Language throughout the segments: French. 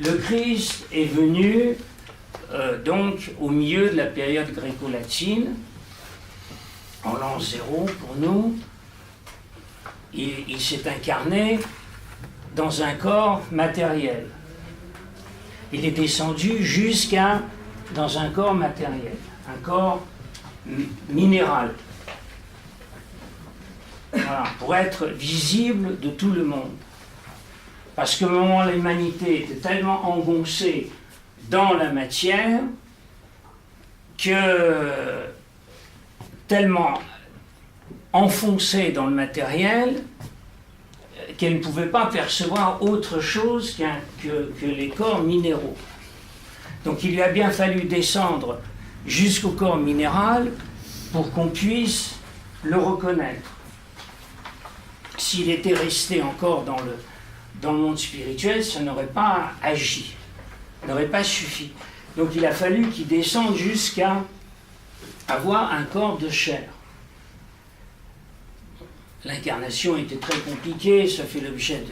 le Christ est venu donc au milieu de la période gréco-latine, en l'an 0 pour nous. Il s'est incarné dans un corps matériel. Il est descendu jusqu'à dans un corps matériel, un corps minéral. Voilà, pour être visible de tout le monde. Parce qu'au moment où l'humanité était tellement engoncée dans la matière que tellement enfoncée dans le matériel qu'elle ne pouvait pas percevoir autre chose que les corps minéraux. Donc il lui a bien fallu descendre jusqu'au corps minéral pour qu'on puisse le reconnaître. S'il était resté encore dans le monde spirituel, ça n'aurait pas agi, n'aurait pas suffi. Donc il a fallu qu'il descende jusqu'à avoir un corps de chair. L'incarnation était très compliquée, ça fait l'objet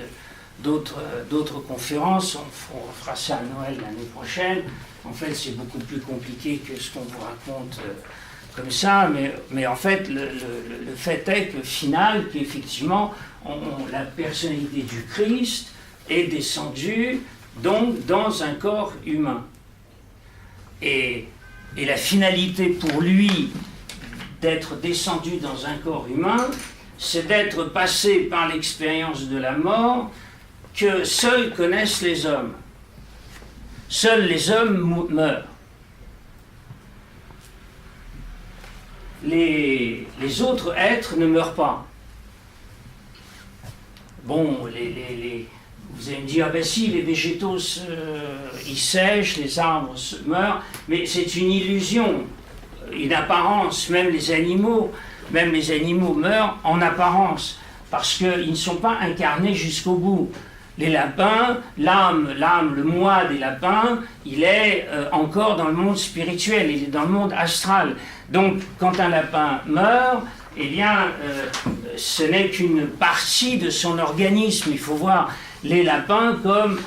d'autres conférences, on fera ça à Noël l'année prochaine. En fait, c'est beaucoup plus compliqué que ce qu'on vous raconte comme ça, mais en fait, le fait est que final, qu'effectivement, la personnalité du Christ est descendue donc dans un corps humain. Et la finalité pour lui d'être descendu dans un corps humain, c'est d'être passé par l'expérience de la mort que seuls connaissent les hommes. Seuls les hommes meurent. Les autres êtres ne meurent pas. Bon, vous allez me dire, ben si, les végétaux, ils sèchent, les arbres meurent, mais c'est une illusion, une apparence, même les animaux meurent en apparence, parce qu'ils ne sont pas incarnés jusqu'au bout. Les lapins, l'âme, le moi des lapins, il est encore dans le monde spirituel, il est dans le monde astral. Donc, quand un lapin meurt, eh bien, ce n'est qu'une partie de son organisme. Il faut voir les lapins comme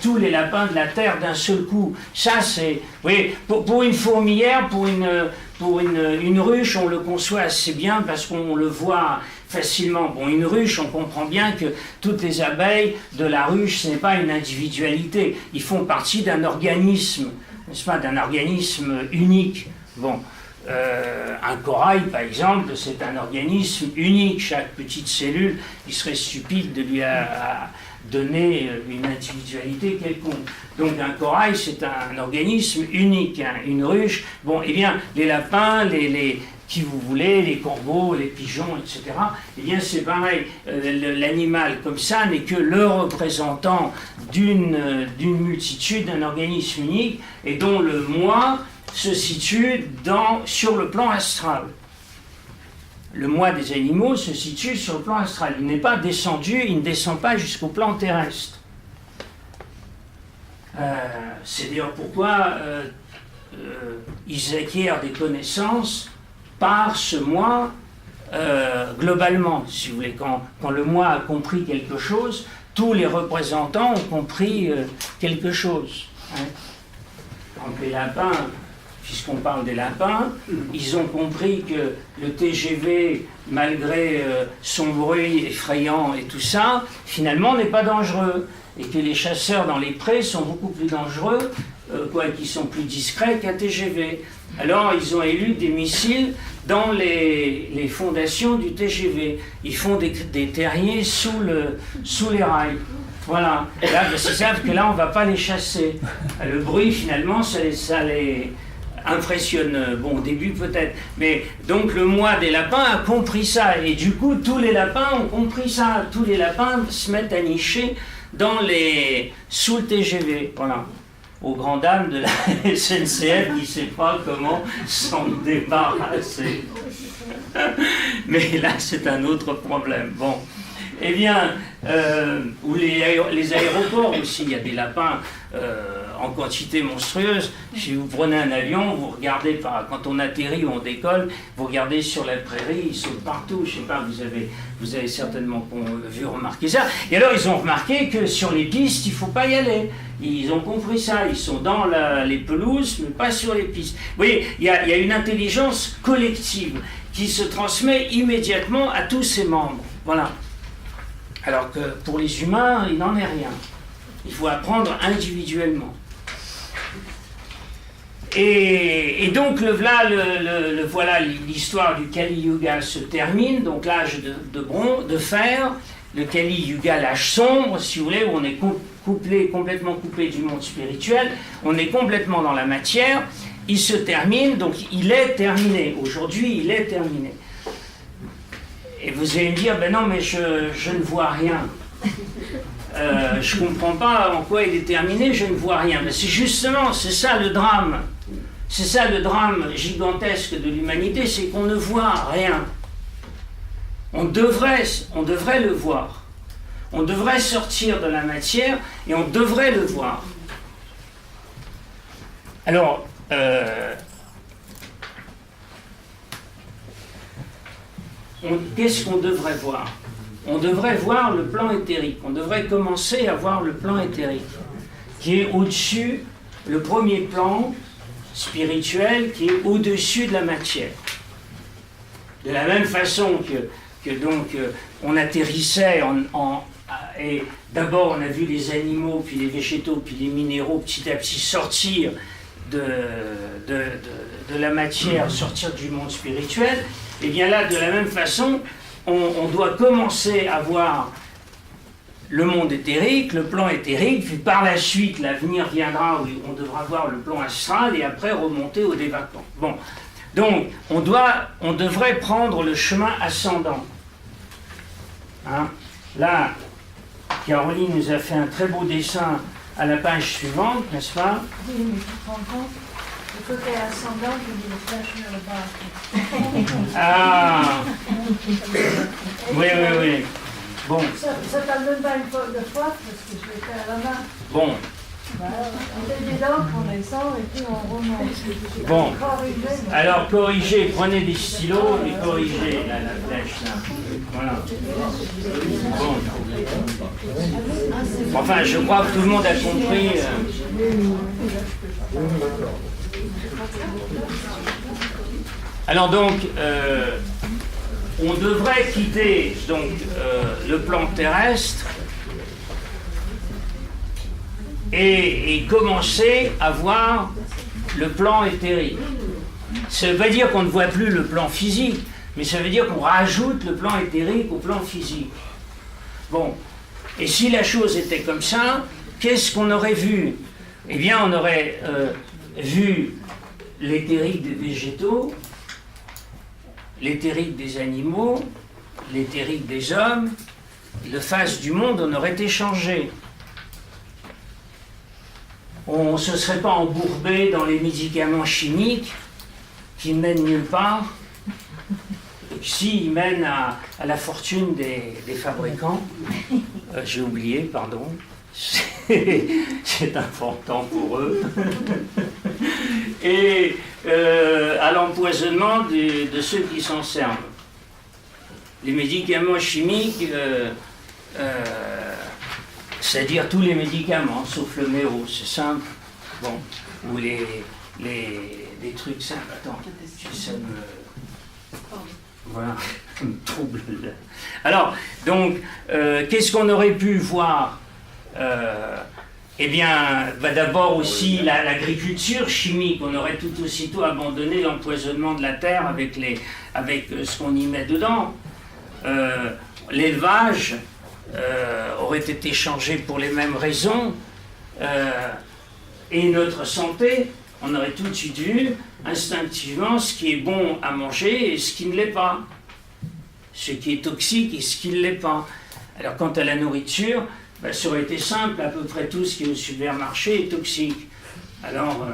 tous les lapins de la terre d'un seul coup. Ça, c'est... Oui, pour une fourmilière, pour une ruche, on le conçoit assez bien parce qu'on le voit facilement. Bon, une ruche, on comprend bien que toutes les abeilles de la ruche, ce n'est pas une individualité. Ils font partie d'un organisme, n'est-ce pas, d'un organisme unique. Bon, un corail, par exemple, c'est un organisme unique. Chaque petite cellule, il serait stupide de lui donner une individualité quelconque. Donc un corail, c'est un organisme unique, hein, une ruche. Bon, eh bien, les lapins, qui vous voulez, les corbeaux, les pigeons, etc., eh bien, c'est pareil. L'animal, comme ça, n'est que le représentant d'une multitude, d'un organisme unique, et dont le moi se situe sur le plan astral. Le moi des animaux se situe sur le plan astral. Il n'est pas descendu, il ne descend pas jusqu'au plan terrestre. C'est d'ailleurs pourquoi ils acquièrent des connaissances par ce moi globalement, si vous voulez. Quand le moi a compris quelque chose, tous les représentants ont compris quelque chose. Hein. Donc les lapins, puisqu'on parle des lapins, ils ont compris que le TGV, malgré son bruit effrayant et tout ça, finalement n'est pas dangereux. Et que les chasseurs dans les prés sont beaucoup plus dangereux, qui sont plus discrets qu'un TGV. Alors ils ont élu des missiles dans les fondations du TGV. Ils font des terriers sous les rails. Voilà. Là, parce qu'ils savent que là, on ne va pas les chasser. Le bruit, finalement, ça les impressionne. Bon, au début, peut-être. Mais donc, le moi des lapins a compris ça. Et du coup, tous les lapins ont compris ça. Tous les lapins se mettent à nicher sous le TGV. Voilà. Aux grandes dames de la SNCF qui ne sait pas comment s'en débarrasser. Mais là, c'est un autre problème. Bon. Eh bien, ou les aéroports aussi, il y a des lapins en quantité monstrueuse. Si vous prenez un avion, vous regardez quand on atterrit ou on décolle, vous regardez sur la prairie, ils sautent partout. Je ne sais pas, vous avez certainement vu remarquer ça. Et alors ils ont remarqué que sur les pistes, il ne faut pas y aller. Ils ont compris ça, ils sont dans les pelouses, mais pas sur les pistes. Vous voyez, il y a une intelligence collective qui se transmet immédiatement à tous ses membres. Voilà. Alors que pour les humains, il n'en est rien. Il faut apprendre individuellement. Et donc voilà, l'histoire du Kali Yuga se termine, donc l'âge de fer, le Kali Yuga, l'âge sombre, si vous voulez, où on est complètement coupé du monde spirituel, on est complètement dans la matière, il se termine, donc il est terminé. Aujourd'hui, il est terminé. Et vous allez me dire, ben non, mais je ne vois rien. Je ne comprends pas en quoi il est terminé, je ne vois rien. Mais c'est ça le drame. C'est ça le drame gigantesque de l'humanité, c'est qu'on ne voit rien. On devrait le voir. On devrait sortir de la matière et on devrait le voir. Alors, qu'est-ce qu'on devrait voir? On devrait voir le plan éthérique. On devrait commencer à voir le plan éthérique, qui est au-dessus, le premier plan spirituel, qui est au-dessus de la matière. De la même façon que donc on atterrissait et d'abord on a vu les animaux, puis les végétaux, puis les minéraux petit à petit sortir de la matière, sortir du monde spirituel. Et bien là, de la même façon, on doit commencer à voir le monde éthérique, le plan éthérique, puis par la suite, l'avenir viendra où on devra voir le plan astral et après remonter au dévacant. Bon, donc on devrait prendre le chemin ascendant. Hein? Là, Caroline nous a fait un très beau dessin à la page suivante, n'est-ce pas? Oui, mais tu te rends compte, le côté ascendant, je dis le flash vers le bas. Ah oui. Bon. Ça t'a même pas une fois de fois, parce que je l'ai fait à la main. Bon. On fait des dents, on descend et puis on remonte. Bon. Alors corrigez, prenez des stylos et corrigez la flèche là. Voilà. Bon. Enfin, je crois que tout le monde a compris. Alors donc, on devrait quitter donc, le plan terrestre et commencer à voir le plan éthérique. Ça ne veut pas dire qu'on ne voit plus le plan physique, mais ça veut dire qu'on rajoute le plan éthérique au plan physique. Bon, et si la chose était comme ça, qu'est-ce qu'on aurait vu? Eh bien, on aurait vu l'éthérique des végétaux, l'éthérique des animaux, l'éthérique des hommes. Le face du monde, on aurait échangé. On ne se serait pas embourbé dans les médicaments chimiques qui ne mènent nulle part. Si, ils mènent à la fortune des fabricants. J'ai oublié, pardon. C'est important pour eux. Et à l'empoisonnement de ceux qui s'en servent. Les médicaments chimiques, c'est-à-dire tous les médicaments, sauf le méo, c'est simple. Bon, ou les trucs simples. Attends, ça me... Voilà, ça me trouble. Alors, donc, qu'est-ce qu'on aurait pu voir? Eh bien, d'abord aussi l'agriculture chimique. On aurait tout aussitôt abandonné l'empoisonnement de la terre avec ce qu'on y met dedans. L'élevage aurait été changé pour les mêmes raisons. Et notre santé, on aurait tout de suite vu instinctivement ce qui est bon à manger et ce qui ne l'est pas. Ce qui est toxique et ce qui ne l'est pas. Alors quant à la nourriture, ça aurait été simple, à peu près tout ce qui est au supermarché est toxique. Alors,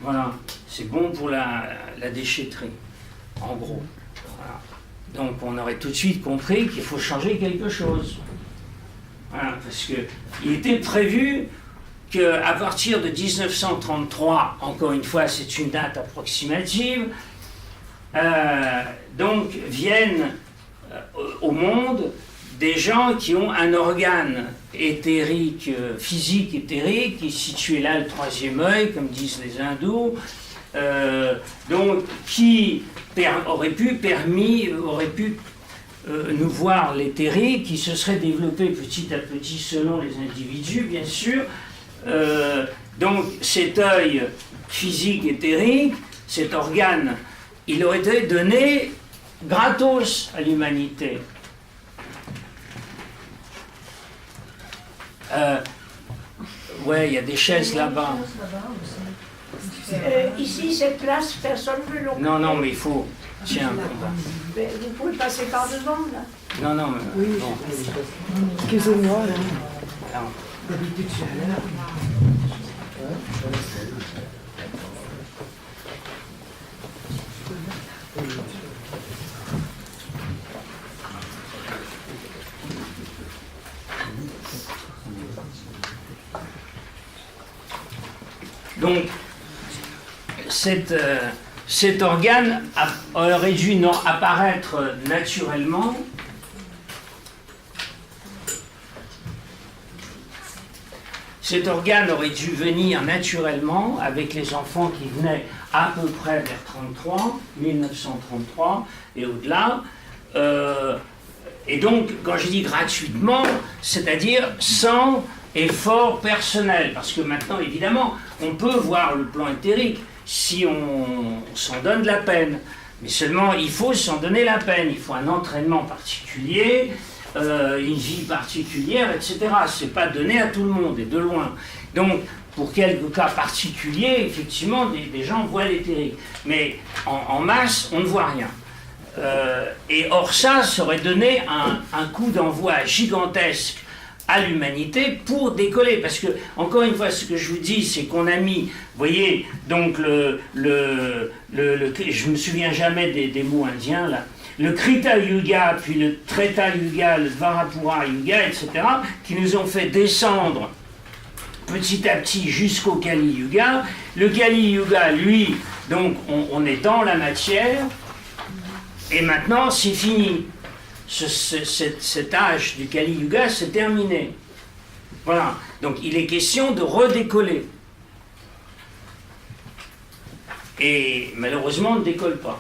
voilà, c'est bon pour la déchetterie, en gros. Voilà. Donc on aurait tout de suite compris qu'il faut changer quelque chose. Voilà, parce qu'il était prévu qu'à partir de 1933, encore une fois c'est une date approximative, donc viennent au monde des gens qui ont un organe éthérique, physique éthérique, qui est situé là, le troisième œil, comme disent les hindous, donc qui aurait pu nous voir l'éthérique, qui se serait développé petit à petit selon les individus, bien sûr. Donc cet œil physique éthérique, cet organe, il aurait été donné gratos à l'humanité. Ouais, il y a des chaises là-bas. Ici, cette place, personne ne veut l'occuper. Non, non, mais il faut... Tiens, Mais vous pouvez passer par devant, là. non, non, mais... Oui, bon. excusez-moi. Là. Alors, D'habitude, je suis à l'heure. donc, cet organe aurait dû apparaître naturellement. Cet organe aurait dû venir naturellement avec les enfants qui venaient à peu près vers 1933 et au-delà. Et donc, quand je dis gratuitement, c'est-à-dire sans effort personnel. Parce que maintenant, évidemment, on peut voir le plan éthérique si on s'en donne la peine. Mais seulement, il faut s'en donner la peine. Il faut un entraînement particulier, une vie particulière, etc. C'est pas donné à tout le monde, et de loin. Donc, pour quelques cas particuliers, effectivement, des gens voient l'éthérique. Mais en masse, on ne voit rien. Et or ça aurait donné un coup d'envoi gigantesque à l'humanité pour décoller. Parce que, encore une fois, ce que je vous dis, c'est qu'on a mis, vous voyez, donc je me souviens jamais des mots indiens, là, le Krita Yuga, puis le Treta Yuga, le Dvarapura Yuga, etc., qui nous ont fait descendre petit à petit jusqu'au Kali Yuga. Le Kali Yuga, lui, donc on est dans la matière, et maintenant c'est fini. Cet âge du Kali Yuga, c'est terminé. Voilà. Donc il est question de redécoller. Et malheureusement, on ne décolle pas.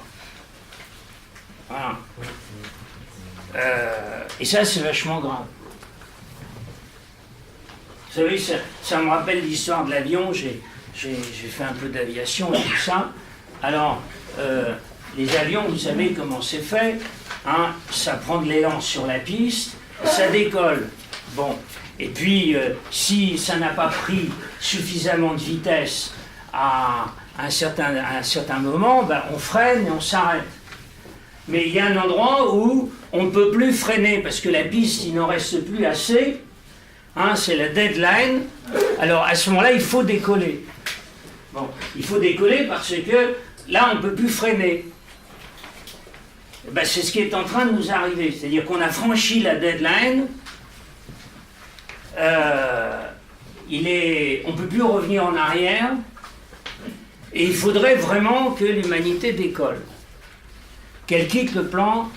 Voilà. Et ça, c'est vachement grave. Vous savez, ça me rappelle l'histoire de l'avion. J'ai fait un peu d'aviation et tout ça. Alors, les avions, vous savez comment c'est fait. Hein, ça prend de l'élan sur la piste, ça décolle. Bon, et puis si ça n'a pas pris suffisamment de vitesse à un certain moment, ben, on freine et on s'arrête. Mais il y a un endroit où on ne peut plus freiner parce que la piste, il n'en reste plus assez. Hein, c'est la deadline. Alors à ce moment-là, il faut décoller. Bon, il faut décoller parce que là, on ne peut plus freiner. Ben, c'est ce qui est en train de nous arriver. C'est-à-dire qu'on a franchi la deadline. On ne peut plus revenir en arrière. Et il faudrait vraiment que l'humanité décolle. Qu'elle quitte le plan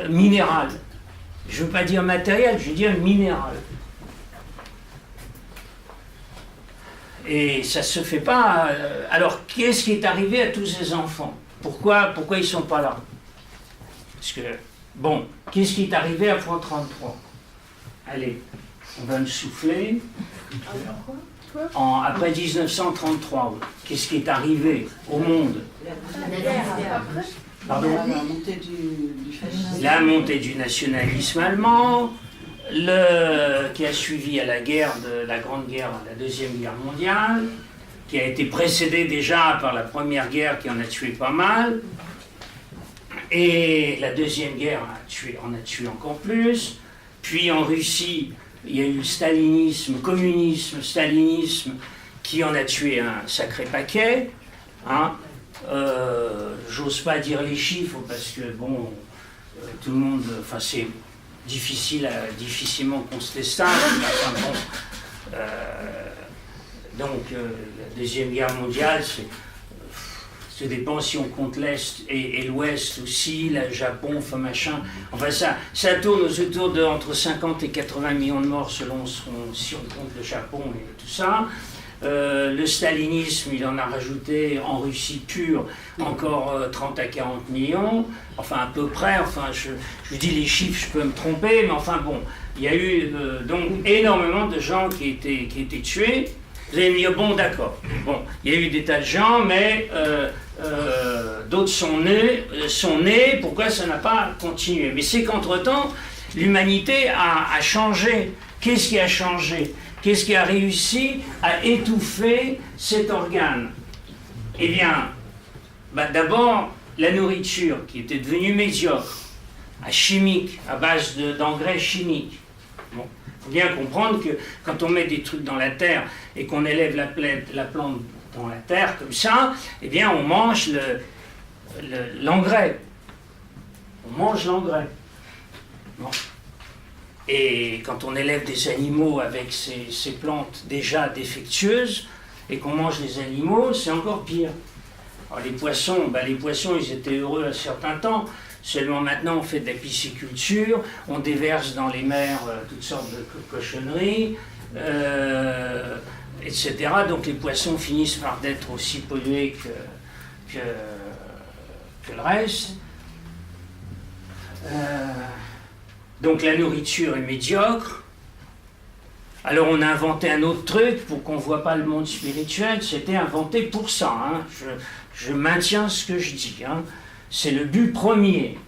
minéral. Je ne veux pas dire matériel, je veux dire minéral. Et ça ne se fait pas. Alors, qu'est-ce qui est arrivé à tous ces enfants? Pourquoi ils ne sont pas là? Parce que, bon, qu'est-ce qui est arrivé à point 33? Allez, on va me souffler. Après 1933, qu'est-ce qui est arrivé au monde? Pardon? La montée du nationalisme allemand, qui a suivi à la Grande Guerre, la Deuxième Guerre mondiale, qui a été précédée déjà par la Première Guerre qui en a tué pas mal. Et la Deuxième Guerre en a tué encore plus. Puis en Russie, il y a eu le stalinisme, communisme, stalinisme, qui en a tué un sacré paquet. Hein. J'ose pas dire les chiffres parce que, bon, tout le monde, enfin c'est difficilement contestable, mais enfin bon, donc la Deuxième Guerre mondiale, ça dépend si on compte l'Est et l'Ouest aussi, le Japon, enfin machin. Enfin ça tourne aux autour de entre 50 et 80 millions de morts selon si on compte le Japon et tout ça. Le stalinisme, il en a rajouté en Russie pure encore 30 à 40 millions, enfin à peu près, enfin je vous dis les chiffres, je peux me tromper, mais enfin bon, il y a eu donc énormément de gens qui étaient tués. Vous allez me dire, bon d'accord, bon, il y a eu des tas de gens, mais d'autres sont nés, pourquoi ça n'a pas continué? Mais c'est qu'entre-temps, l'humanité a changé. Qu'est-ce qui a changé? Qu'est-ce qui a réussi à étouffer cet organe? Eh bien, d'abord, la nourriture qui était devenue médiocre, chimique, à base d'engrais chimiques. Bon, il faut bien comprendre que quand on met des trucs dans la terre et qu'on élève la plante dans la terre comme ça, eh bien, on mange l'engrais. On mange l'engrais. Bon. Et quand on élève des animaux avec ces plantes déjà défectueuses et qu'on mange les animaux, c'est encore pire. Alors les poissons, ils étaient heureux à certains temps, seulement maintenant on fait de la pisciculture, on déverse dans les mers toutes sortes de cochonneries, etc. Donc les poissons finissent par d'être aussi pollués que le reste. Donc la nourriture est médiocre. Alors on a inventé un autre truc pour qu'on ne voit pas le monde spirituel, c'était inventé pour ça. Hein. Je maintiens ce que je dis. Hein. C'est le but premier,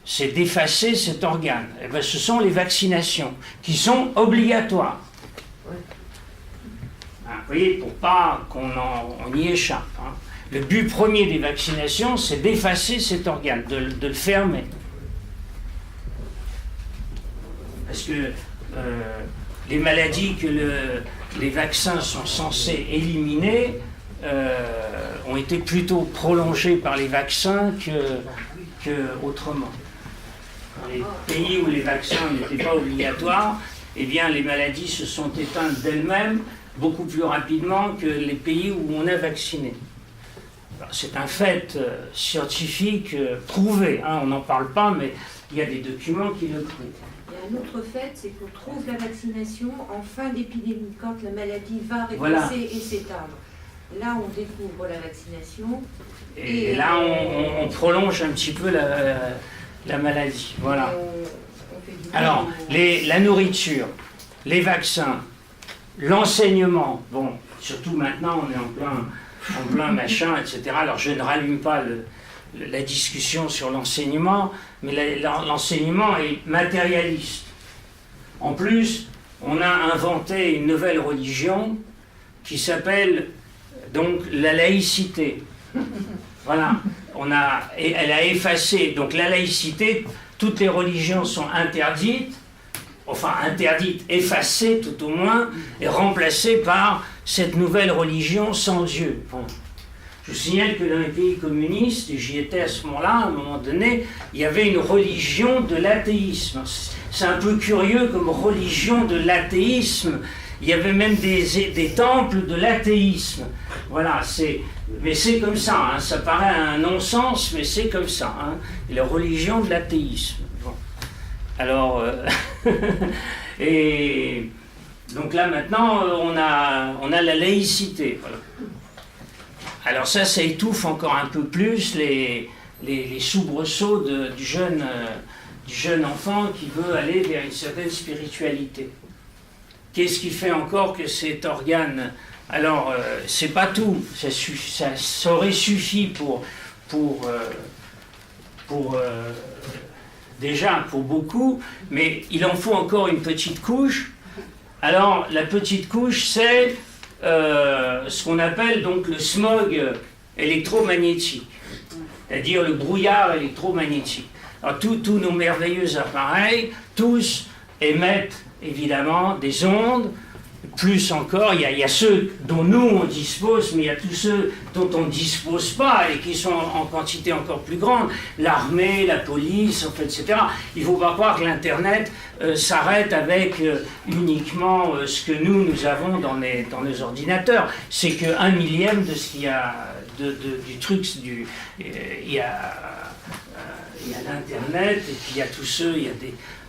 c'est d'effacer cet organe. Et bien, ce sont les vaccinations qui sont obligatoires. Hein, vous voyez, pour pas qu'on y échappe. Hein. Le but premier des vaccinations, c'est d'effacer cet organe, de le fermer. Parce que les maladies que les vaccins sont censés éliminer ont été plutôt prolongées par les vaccins que autrement. Dans les pays où les vaccins n'étaient pas obligatoires, eh bien les maladies se sont éteintes d'elles-mêmes beaucoup plus rapidement que les pays où on a vacciné. C'est un fait scientifique prouvé, hein, on n'en parle pas, mais il y a des documents qui le prouvent. Un autre fait, c'est qu'on trouve la vaccination en fin d'épidémie, quand la maladie va régresser voilà. Et s'éteindre. Là, on découvre la vaccination. Et là, on prolonge un petit peu la maladie. Voilà. Alors, la nourriture, les vaccins, l'enseignement, bon, surtout maintenant, on est en plein machin, etc. Alors, je ne rallume pas la discussion sur l'enseignement, mais l'enseignement est matérialiste. En plus, on a inventé une nouvelle religion qui s'appelle donc la laïcité. Voilà, elle a effacé, donc la laïcité, toutes les religions sont interdites, effacées tout au moins, et remplacées par cette nouvelle religion sans Dieu. Bon. Je vous signale que dans les pays communistes, et j'y étais à ce moment-là, à un moment donné, il y avait une religion de l'athéisme. C'est un peu curieux comme religion de l'athéisme. Il y avait même des temples de l'athéisme. Voilà, mais c'est comme ça, hein. Ça paraît un non-sens, mais c'est comme ça. Hein. La religion de l'athéisme. Bon. Alors, et donc là maintenant, on a la laïcité. Voilà. Alors ça étouffe encore un peu plus les soubresauts du jeune enfant qui veut aller vers une certaine spiritualité. Qu'est-ce qui fait encore que cet organe... Alors, c'est pas tout, ça aurait suffi déjà pour beaucoup, mais il en faut encore une petite couche. Alors, la petite couche, c'est ce qu'on appelle donc le smog électromagnétique, c'est-à-dire le brouillard électromagnétique. Alors, tous nos merveilleux appareils, tous émettent évidemment des ondes plus encore, il y a ceux dont nous on dispose, mais il y a tous ceux dont on ne dispose pas et qui sont en quantité encore plus grande, l'armée, la police, en fait, etc. Il ne faut pas croire que l'Internet s'arrête avec uniquement ce que nous avons dans nos ordinateurs. C'est qu'un millième de ce qu'il y a du truc, il y a l'Internet, et puis il y a tous ceux, il y a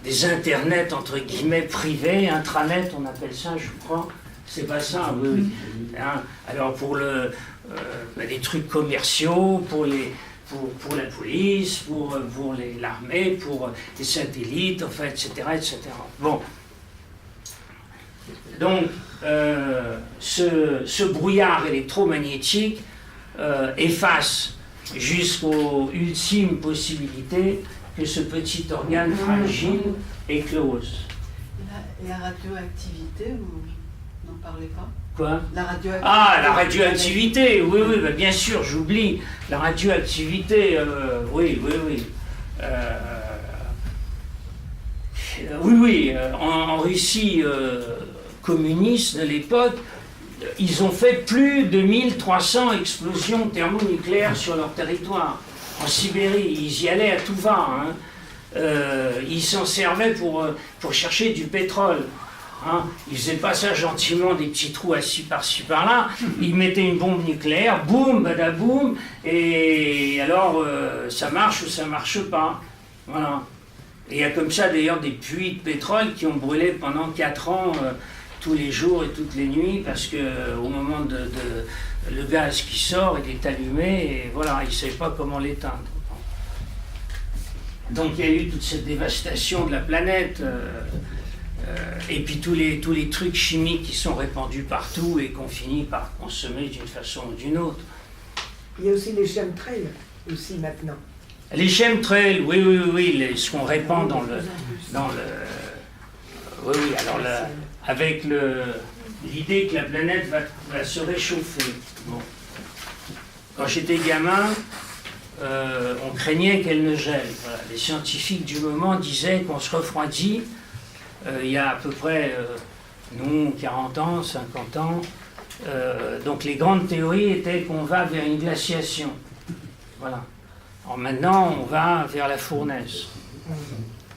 des internets entre guillemets privés, intranet on appelle ça, je crois. C'est pas ça, oui. Hein? Alors pour les trucs commerciaux, pour la police, pour l'armée, pour les satellites, enfin, etc., etc. Bon. Donc, ce brouillard électromagnétique efface jusqu'aux ultimes possibilités que ce petit organe fragile éclose. La radioactivité, vous n'en parlez pas? Quoi? La radioactivité. Ah, la radioactivité, oui, bah bien sûr, j'oublie. La radioactivité, oui. En Russie communiste de l'époque, ils ont fait plus de 1300 explosions thermonucléaires sur leur territoire. En Sibérie, ils y allaient à tout va. Hein. Ils s'en servaient pour chercher du pétrole. Hein. Ils faisaient pas ça gentiment, des petits trous assis par-ci par-là. Ils mettaient une bombe nucléaire, boum, badaboum, et alors ça marche ou ça marche pas. Voilà. Et il y a comme ça d'ailleurs des puits de pétrole qui ont brûlé pendant 4 ans, tous les jours et toutes les nuits, parce que au moment le gaz qui sort, il est allumé, et voilà, ils ne savaient pas comment l'éteindre. Donc il y a eu toute cette dévastation de la planète, et puis tous les trucs chimiques qui sont répandus partout et qu'on finit par consommer d'une façon ou d'une autre. Il y a aussi les chemtrails, aussi maintenant. Les chemtrails, oui, ce qu'on répand dans le... Oui, alors avec l'idée que la planète va se réchauffer. Bon. Quand j'étais gamin, on craignait qu'elle ne gèle. Voilà. Les scientifiques du moment disaient qu'on se refroidit il y a à peu près, 40 ans, 50 ans. Donc les grandes théories étaient qu'on va vers une glaciation. Voilà. Alors maintenant, on va vers la fournaise.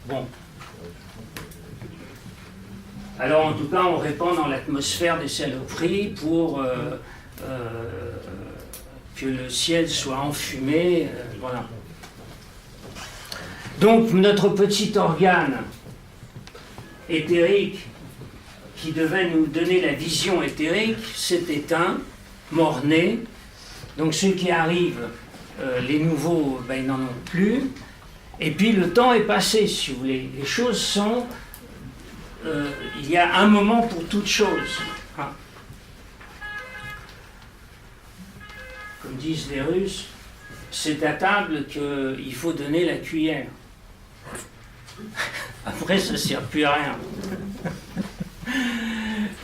Bon. Alors en tout cas, on répand dans l'atmosphère des saloperies pour que le ciel soit enfumé. Voilà. Donc notre petit organe éthérique qui devait nous donner la vision éthérique s'est éteint, mort-né. Donc ceux qui arrivent, les nouveaux, ils n'en ont plus. Et puis le temps est passé, si vous voulez. Les choses sont... il y a un moment pour toute chose. Hein. Comme disent les Russes, c'est à table qu'il faut donner la cuillère. Après, ça ne sert plus à rien.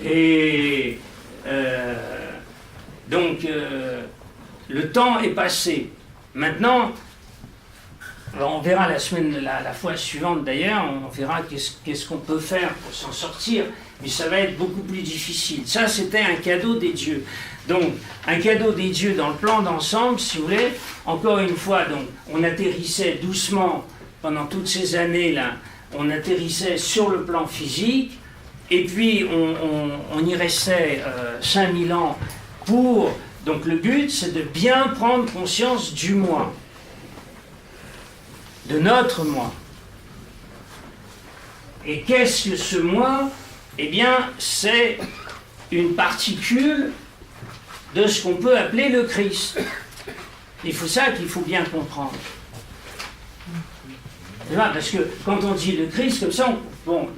Et donc, le temps est passé. Maintenant, on verra la fois suivante d'ailleurs, on verra qu'est-ce qu'on peut faire pour s'en sortir, mais ça va être beaucoup plus difficile. Ça, c'était un cadeau des dieux. Donc, un cadeau des dieux dans le plan d'ensemble, si vous voulez, encore une fois, donc, on atterrissait doucement pendant toutes ces années-là, on atterrissait sur le plan physique, et puis on y restait 5000 ans pour... Donc le but, c'est de bien prendre conscience du moi, de notre moi. Et qu'est-ce que ce moi? Eh bien, c'est une particule de ce qu'on peut appeler le Christ. Il faut ça qu'il faut bien comprendre. Parce que quand on dit le Christ, comme ça,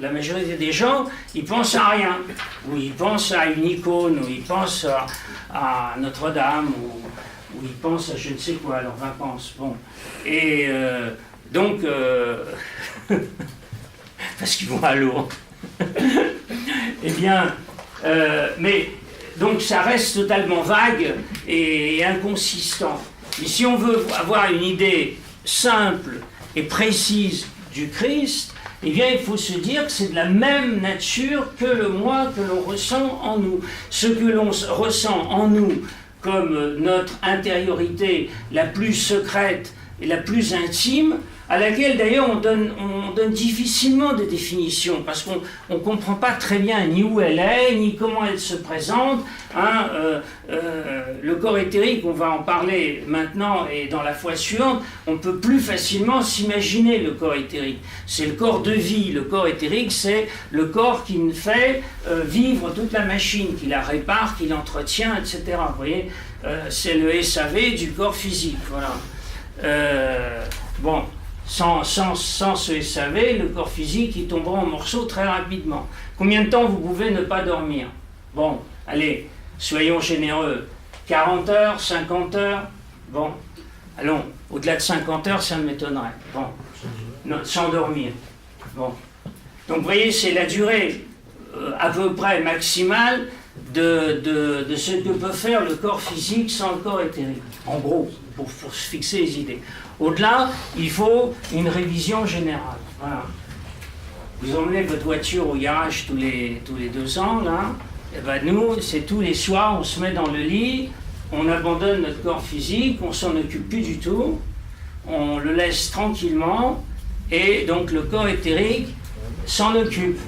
la majorité des gens, ils pensent à rien. Ou ils pensent à une icône, ou ils pensent à Notre-Dame, ou ils pensent à je ne sais quoi, à leurs vacances. Bon. Et donc, parce qu'ils vont à l'eau. Eh bien, mais donc ça reste totalement vague et inconsistant. Et si on veut avoir une idée simple et précise du Christ, eh bien il faut se dire que c'est de la même nature que le moi que l'on ressent en nous. Ce que l'on ressent en nous comme notre intériorité la plus secrète et la plus intime, à laquelle d'ailleurs on donne difficilement des définitions, parce qu'on ne comprend pas très bien ni où elle est, ni comment elle se présente. Le corps éthérique, on va en parler maintenant et dans la fois suivante, on peut plus facilement s'imaginer le corps éthérique. C'est le corps de vie. Le corps éthérique, c'est le corps qui nous fait vivre toute la machine, qui la répare, qui l'entretient, etc. Vous voyez, c'est le SAV du corps physique. Voilà. Bon. Sans ce SAV, le corps physique, il tombera en morceaux très rapidement. Combien de temps vous pouvez ne pas dormir? Bon, allez, soyons généreux. 40 heures, 50 heures? Bon, allons, au-delà de 50 heures, ça m'étonnerait. Bon, non, sans dormir. Bon. Donc, vous voyez, c'est la durée à peu près maximale de ce que peut faire le corps physique sans le corps éthérique. En gros, pour se fixer les idées. Au-delà, il faut une révision générale. Voilà. Vous emmenez votre voiture au garage tous les 2 ans, là. Et ben nous, c'est tous les soirs, on se met dans le lit, on abandonne notre corps physique, on s'en occupe plus du tout, on le laisse tranquillement, et donc le corps éthérique s'en occupe.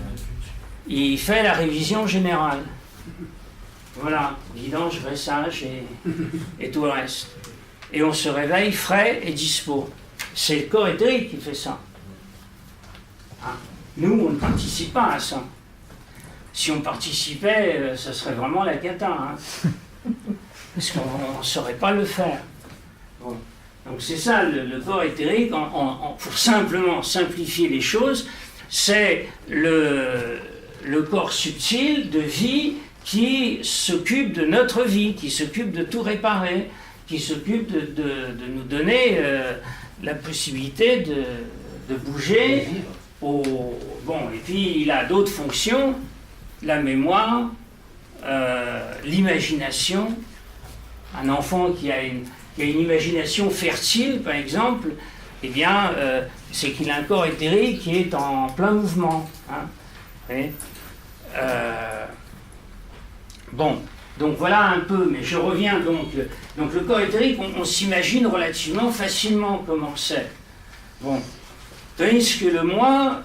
Il fait la révision générale. Voilà, vidange, dressage et tout le reste. Et on se réveille frais et dispo. C'est le corps éthérique qui fait ça. Hein? Nous, on ne participe pas à ça. Si on participait, ça serait vraiment la cata. Hein? Parce qu'on ne saurait pas le faire. Bon. Donc c'est ça, le corps éthérique, pour simplement simplifier les choses, c'est le corps subtil de vie qui s'occupe de notre vie, qui s'occupe de tout réparer, qui s'occupe de nous donner la possibilité de bouger. Bon, et puis il a d'autres fonctions, la mémoire, l'imagination. Un enfant qui a une imagination fertile, par exemple, eh bien, c'est qu'il a un corps éthérique qui est en plein mouvement. Hein. Bon. Donc voilà un peu, mais je reviens donc le corps éthérique, on s'imagine relativement facilement comment c'est. Bon, tandis que le moi,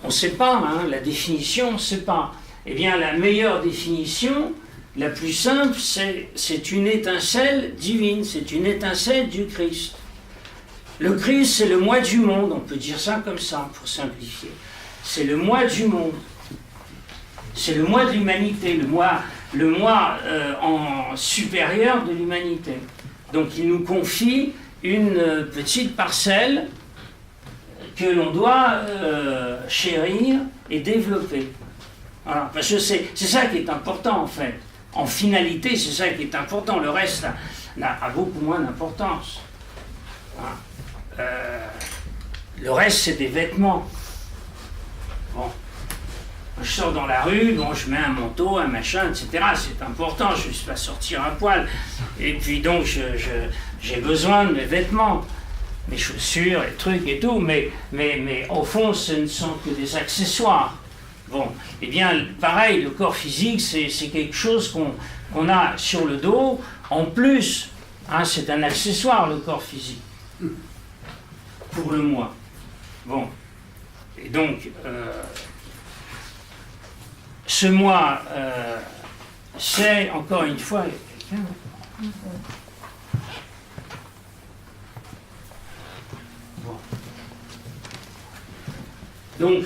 on ne sait pas, hein, la définition, on ne sait pas. Eh bien, la meilleure définition, la plus simple, c'est une étincelle divine, c'est une étincelle du Christ. Le Christ, c'est le moi du monde, on peut dire ça comme ça, pour simplifier. C'est le moi du monde. C'est le moi de l'humanité, le moi en supérieur de l'humanité. Donc il nous confie une petite parcelle que l'on doit chérir et développer. Voilà. Parce que c'est ça qui est important en fait. En finalité, c'est ça qui est important. Le reste a beaucoup moins d'importance. Voilà. Le reste, c'est des vêtements. Bon. Je sors dans la rue, bon, je mets un manteau, un machin, etc. C'est important, je ne suis pas sortir à poil. Et puis donc, j'ai besoin de mes vêtements, mes chaussures, les trucs et tout, mais au fond, ce ne sont que des accessoires. Bon, eh bien, pareil, le corps physique, c'est quelque chose qu'on a sur le dos, en plus. Hein, c'est un accessoire, le corps physique, pour le moi. Bon, et donc... ce moi, c'est, encore une fois, bon. Donc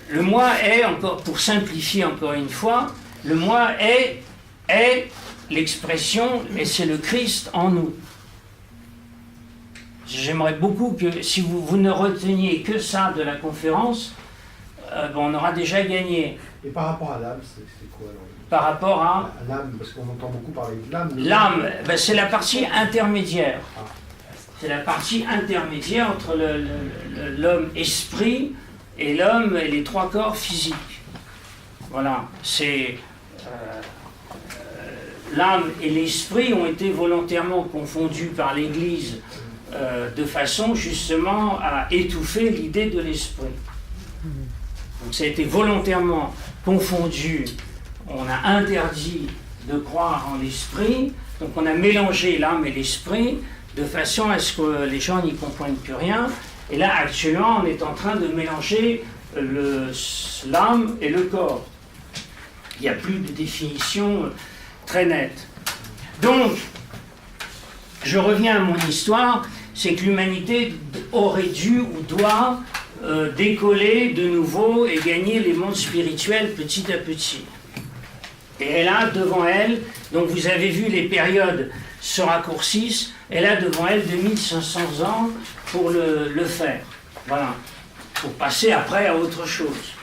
le moi est, encore pour simplifier encore une fois, le moi est l'expression, et c'est le Christ en nous. J'aimerais beaucoup que, si vous ne reteniez que ça de la conférence, on aura déjà gagné. Et par rapport à l'âme, c'est quoi alors? Par rapport à l'âme, parce qu'on entend beaucoup parler de l'âme. L'âme, c'est la partie intermédiaire. C'est la partie intermédiaire entre l'homme esprit et l'homme et les 3 corps physiques. Voilà, c'est l'âme et l'esprit ont été volontairement confondus par l'Église de façon justement à étouffer l'idée de l'esprit. Donc ça a été volontairement confondu, on a interdit de croire en l'esprit, donc on a mélangé l'âme et l'esprit de façon à ce que les gens n'y comprennent plus rien. Et là, actuellement, on est en train de mélanger l'âme et le corps. Il n'y a plus de définition très nette. Donc, je reviens à mon histoire, c'est que l'humanité aurait dû ou doit décoller de nouveau et gagner les mondes spirituels petit à petit. Et elle a devant elle, donc vous avez vu les périodes se raccourcissent, elle a devant elle 2500 ans pour le faire. Voilà. Pour passer après à autre chose.